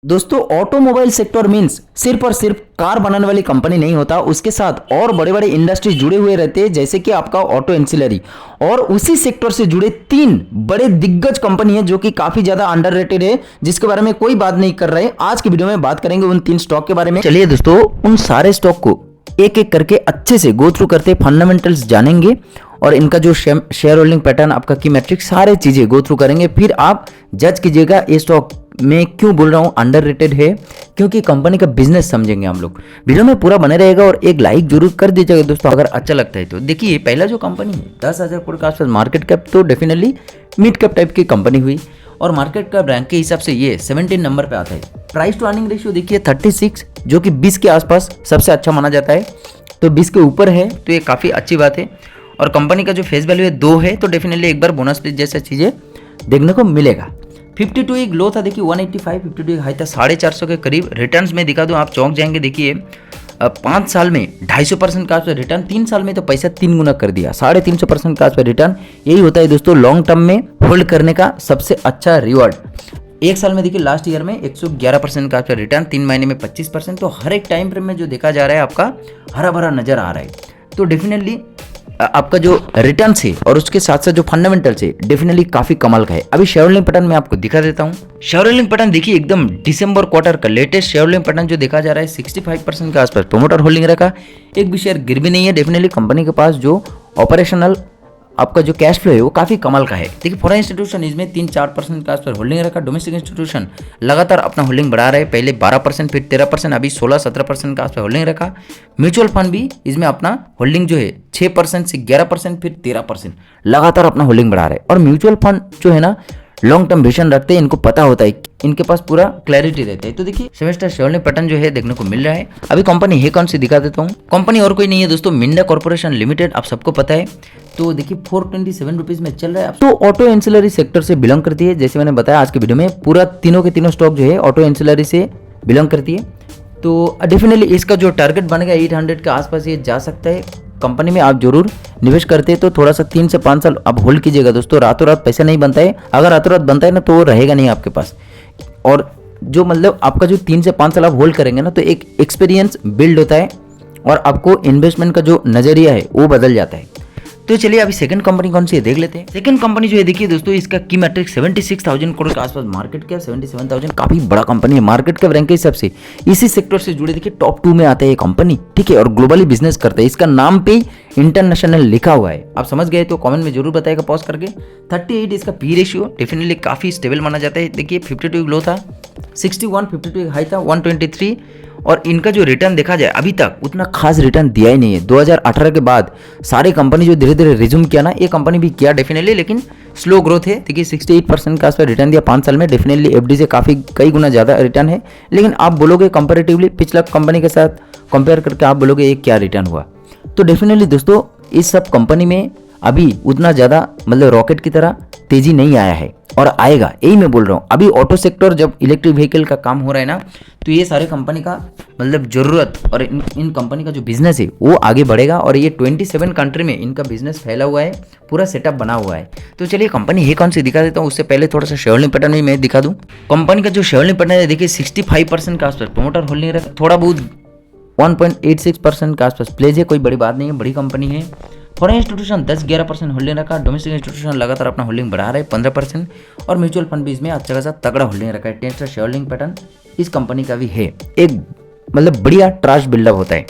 दोस्तों automobile sector means सिर्फ और सिर्फ कार बनाने वाली कंपनी नहीं होता, उसके साथ और बड़े बड़े इंडस्ट्री जुड़े हुए रहते हैं, जैसे कि आपका ऑटो एंसिलरी। और उसी सेक्टर से जुड़े तीन बड़े दिग्गज कंपनी है जो कि काफी ज्यादा अंडररेटेड है, जिसके बारे में कोई बात नहीं कर रहे। आज की वीडियो में बात करेंगे उन तीन स्टॉक के बारे में। चलिए दोस्तों, उन सारे स्टॉक को एक एक करके अच्छे से गो थ्रू करते फंडामेंटल्स जानेंगे और इनका जो शेयर होल्डिंग पैटर्न, आपका की मैट्रिक्स, सारे चीजें गो थ्रू करेंगे। फिर आप जज कीजिएगा ये स्टॉक मैं क्यों बोल रहा हूं अंडररेटेड है, क्योंकि कंपनी का बिजनेस समझेंगे हम लोग। वीडियो में पूरा बने रहेगा और एक लाइक जरूर कर दीजिएगा दोस्तों अगर अच्छा लगता है तो। देखिए पहला जो कंपनी है 10,000 करोड़ के आसपास मार्केट कैप, तो डेफिनेटली मिड कैप टाइप की कंपनी हुई और मार्केट कैप रैंक के हिसाब से ये 17 नंबर पे आता है। प्राइस टू अर्निंग रेशियो देखिए 36, जो कि 20 के आसपास सबसे अच्छा माना जाता है, तो 20 के ऊपर है तो ये काफ़ी अच्छी बात है। और कंपनी का जो फेस वैल्यू है 2 है, तो डेफिनेटली एक बार बोनस प्लीज जैसा चीज़ें देखने को मिलेगा। 52 एक लो था, देखिए 185, 52 एक हाई था 450 के करीब। रिटर्न्स में दिखा दूं, आप चौंक जाएंगे। देखिए 5 साल में 250% का आसपास रिटर्न, 3 साल में तो पैसा 3 गुना कर दिया, 350% का आसपास रिटर्न। यही होता है दोस्तों लॉन्ग टर्म में होल्ड करने का सबसे अच्छा रिवॉर्ड। एक साल में देखिए लास्ट ईयर में 111% का आसपास रिटर्न, 3 महीने में 25%। तो हर एक टाइम फ्रेम में जो देखा जा रहा है आपका हरा भरा नजर आ रहा है। तो डेफिनेटली आपका जो रिटर्न है और उसके साथ साथ जो फंडामेंटल्स है डेफिनेटली काफी कमाल का है। अभी शेयर होल्डिंग पैटर्न में आपको दिखा देता हूं। शेयर होल्डिंग पैटर्न देखिए एकदम दिसंबर क्वार्टर का लेटेस्ट शेयर होल्डिंग पैटर्न जो देखा जा रहा है 65% के आसपास प्रोमोटर होल्डिंग रखा, एक भी शेयर गिर भी नहीं है। डेफिनेटली कंपनी के पास जो ऑपरेशनल आपका जो कैश फ्लो है वो काफी कमाल का है। देखिए फॉरेन इंस्टीट्यूशन इसमें 3-4% के आसपास होल्डिंग रखा। डोमेस्टिक इंस्टीट्यूशन लगातार अपना होल्डिंग बढ़ा रहे, पहले 12% फिर 13%, अभी 16-17% के आसपास होल्डिंग रखा। म्यूचुअल फंड भी इसमें अपना होल्डिंग जो है 6% से 11% फिर 13% लगातार अपना होल्डिंग बढ़ा रहे। और म्यूचुअल फंड जो है ना लॉन्ग टर्म विजन रखते हैं, इनको पता होता है, इनके पास पूरा क्लैरिटी रहता है। तो देखिए सेमेस्टर शेयर होल्डिंग पैटर्न जो है देखने को मिल रहा है। अभी कंपनी है कौन सी दिखा देता हूँ। कंपनी और कोई नहीं है दोस्तों, मिंडा कॉर्पोरेशन लिमिटेड, आप सबको पता है। तो देखिए 427 रुपीज में चल रहा है। तो ऑटो एंसिलरी सेक्टर से बिलोंग करती है, जैसे मैंने बताया आज की वीडियो में पूरा तीनों के तीनों स्टॉक जो है ऑटो एंसिलरी से बिलोंग करती है। तो डेफिनेटली इसका जो टारगेट बनेगा 800 के आसपास ये जा सकता है। कंपनी में आप जरूर निवेश करते हैं तो थोड़ा सा 3 से 5 साल आप होल्ड कीजिएगा दोस्तों। रातों रात पैसा नहीं बनता है, अगर रातों रात बनता है ना तो वो रहेगा नहीं आपके पास। और जो मतलब आपका जो 3 से 5 साल आप होल्ड करेंगे ना तो एक एक्सपीरियंस बिल्ड होता है और आपको इन्वेस्टमेंट का जो नजरिया है वो बदल जाता है। तो चलिए अभी सेकंड कंपनी कौन सी है देख लेते हैं। सेकंड कंपनी जो है देखिए दोस्तों, इसका की मैट्रिक 76,000 करोड़ के आसपास मार्केट कैप, 77,000, काफी बड़ा कंपनी है। मार्केट कैप रैंक के हिसाब से इसी सेक्टर से जुड़े देखिए टॉप 2 में आता है ये कंपनी, ठीक है। और ग्लोबली बिजनेस करता है, इसका नाम पे इंटरनेशनल लिखा हुआ है। आप समझ गए तो कमेंट में जरूर बताएगा पॉज करके। 38 इसका पी रेशियो, डेफिनेटली काफी स्टेबल माना जाता है। देखिए 52 लो था, 61, 52 हाई था 123। और इनका जो रिटर्न देखा जाए अभी तक उतना खास रिटर्न दिया ही नहीं है। 2018 के बाद सारे कंपनी जो धीरे धीरे रिज्यूम किया ना, ये कंपनी भी किया डेफिनेटली, लेकिन स्लो ग्रोथ है। देखिए 68% का आसपास रिटर्न दिया 5 साल में, डेफिनेटली एफडी से काफी कई गुना ज्यादा रिटर्न है। लेकिन आप बोलोगे कंपेरेटिवली पिछला कंपनी के साथ कंपेयर करके आप बोलोगे ये क्या रिटर्न हुआ। तो डेफिनेटली दोस्तों इस सब कंपनी में अभी उतना ज्यादा मतलब रॉकेट की तरह तेजी नहीं आया है और आएगा, यही मैं बोल रहा हूँ। अभी ऑटो सेक्टर जब इलेक्ट्रिक व्हीकल का काम हो रहा है ना, तो ये सारे कंपनी का मतलब जरूरत और इन कंपनी का जो बिजनेस है वो आगे बढ़ेगा। और ये 27 कंट्री में इनका बिजनेस फैला हुआ है, पूरा सेटअप बना हुआ है। तो चलिए कंपनी है कौन सी दिखा देता हूँ। उससे पहले थोड़ा सा शेयर होल्डिंग पैटर्न भी मैं दिखा दूँ। कंपनी का जो शेयर होल्डिंग पैटर्न है देखिए 65% के आसपास प्रोमोटर होल्डिंग रखा, थोड़ा बहुत 1.86% के आसपास प्लेज है, कोई बड़ी बात नहीं है, बड़ी कंपनी है। फॉरेन इंस्टीट्यूशन 10-11% होल्डिंग रखा। डोमेस्टिक इंस्टीट्यूशन लगातार अपना होल्डिंग बढ़ा रहे 15%। और म्यूचुअल फंड भी इसमें अच्छा खासा तगड़ा होल्डिंग रखा है। टेंस्टर शेयर होल्डिंग पैटर्न इस कंपनी का भी है, एक मतलब बढ़िया ट्रस्ट बिल्डअप होता है।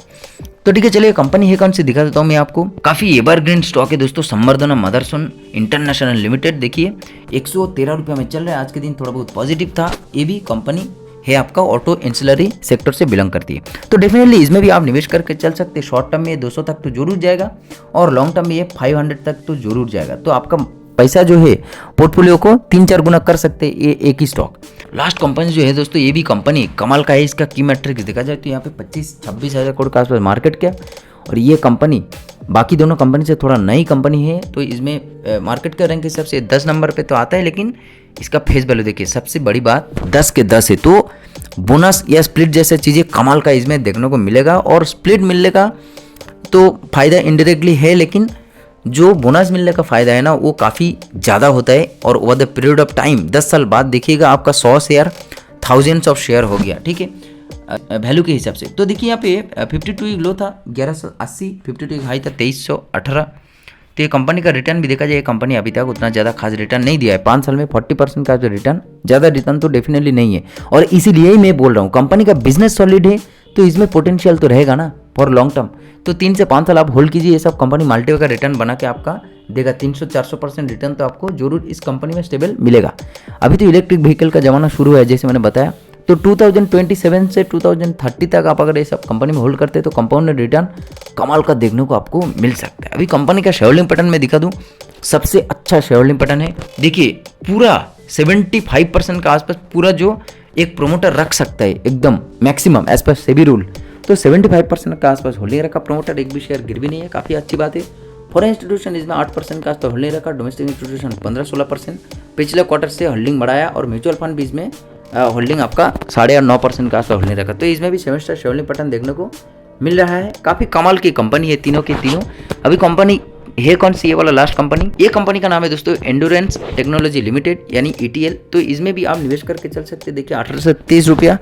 तो ठीक है चलिए कंपनी है कौन सी दिखा देता हूँ मैं आपको। काफी एवरग्रीन स्टॉक है दोस्तों, संवर्धना मदरसन इंटरनेशनल लिमिटेड। देखिए 113 रुपये में चल रहा है, आज के दिन थोड़ा बहुत पॉजिटिव था। ये भी कंपनी है आपका ऑटो एंसिलरी सेक्टर से बिलोंग करती है। तो डेफिनेटली इसमें भी आप निवेश करके चल सकते हैं। शॉर्ट टर्म में 200 तक तो जरूर जाएगा और लॉन्ग टर्म में ये 500 तक तो जरूर जाएगा। तो आपका पैसा जो है पोर्टफोलियो को 3-4 गुना कर सकते हैं ये एक ही स्टॉक। लास्ट कंपनी जो है दोस्तों, ये भी कंपनी कमाल का है। इसका की मैट्रिक्स देखा जाए तो यहाँ पे 25-26 हज़ार करोड़ के आसपास मार्केट क्या। और ये कंपनी बाकी दोनों कंपनी से थोड़ा नई कंपनी है, तो इसमें मार्केट का रैंक के हिसाब से 10 नंबर पे तो आता है। लेकिन इसका फेस वैल्यू देखिए, सबसे बड़ी बात 10 के 10 है। तो बोनस या स्प्लिट जैसे चीज़ें कमाल का इसमें देखने को मिलेगा। और स्प्लिट मिलने का तो फायदा इनडायरेक्टली है, लेकिन जो बोनस मिलने का फायदा है ना वो काफ़ी ज़्यादा होता है। और over the period of time 10 साल बाद देखिएगा आपका 100 शेयर थाउजेंड्स ऑफ शेयर हो गया, ठीक है, वैल्यू के हिसाब से। तो देखिए यहाँ पे 52 लो था 1180, 52 हाई था 2318। तो ये कंपनी का रिटर्न भी देखा जाए, कंपनी अभी तक उतना ज़्यादा खास रिटर्न नहीं दिया है 5 साल में। 40% का जो रिटर्न, ज़्यादा रिटर्न तो डेफिनेटली नहीं है, और इसीलिए ही मैं बोल रहा हूँ कंपनी का बिजनेस सॉलिड है, तो इसमें पोटेंशियल तो रहेगा ना फॉर लॉन्ग टर्म। तो 3 से 5 साल आप होल्ड कीजिए, ये सब कंपनी मल्टीपल का रिटर्न बना के आपका देगा 300-400% रिटर्न, तो आपको जरूर इस कंपनी में स्टेबल मिलेगा। अभी तो इलेक्ट्रिक व्हीकल का जमाना शुरू है जैसे मैंने बताया, तो 2027 से 2030 तक आप अगर ये सब कंपनी में होल्ड करते हैं तो कंपाउंड रिटर्न कमाल का देखने को आपको मिल सकता है। अभी कंपनी का शेयर होल्डिंग पैटर्न में दिखा दूं, सबसे अच्छा शेयर होल्डिंग पैटर्न है। देखिए पूरा 75% का आसपास पूरा जो एक प्रोमोटर रख सकता है एकदम maximum as per SEBI rule, तो 75% का आसपास होल्डिंग रखा प्रोमोटर, एक भी शेयर गिर भी नहीं है, काफ़ी अच्छी बात है। फॉरेन इंस्टीट्यूशन इसमें 8% का आसपास होल्डिंग रखा, डोमेस्टिक इंस्टीट्यूशन 15-16%, पिछले क्वार्टर से होल्डिंग बढ़ाया, और म्यूचुअल फंड भी इसमें होल्डिंग आपका 8.5-9% का आसपास होल्डिंग रखा। तो इसमें भी सेमेस्टर शेयर होल्डिंग पैटर्न देखने को मिल रहा है। काफ़ी कमाल की कंपनी है तीनों के तीनों। अभी कंपनी है कौन सी, ये वाला लास्ट कंपनी, ये कंपनी का नाम है दोस्तों एंडोरेंस टेक्नोलॉजी लिमिटेड यानी ETL। तो इसमें भी आप निवेश करके चल सकते हैं। देखिए 1830 रुपया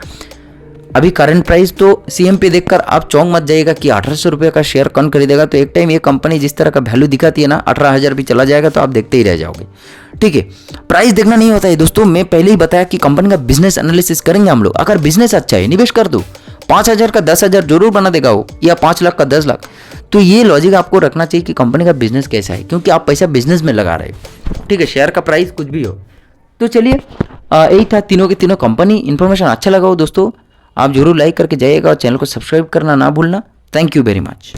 अभी करंट प्राइस, तो CM पे देखकर आप चौंक मत जाइएगा कि 1800 रुपये का शेयर कौन खरीदेगा। तो एक टाइम ये कंपनी जिस तरह का वैल्यू दिखाती है ना, 18,000 भी चला जाएगा तो आप देखते ही रह जाओगे, ठीक है। प्राइस देखना नहीं होता है दोस्तों, मैं पहले ही बताया कि कंपनी का बिजनेस एनालिसिस करेंगे हम लोग। अगर बिजनेस अच्छा है निवेश कर दो, 5,000 का 10,000 जरूर बना देगा वो, या 5 लाख का 10 लाख। तो ये लॉजिक आपको रखना चाहिए कि कंपनी का बिजनेस कैसा है, क्योंकि आप पैसा बिजनेस में लगा रहे हो, ठीक है, शेयर का प्राइस कुछ भी हो। तो चलिए यही था तीनों के तीनों कंपनी। इन्फॉर्मेशन अच्छा लगा हो दोस्तों, आप जरूर लाइक करके जाइएगा और चैनल को सब्सक्राइब करना ना भूलना। Thank you very much.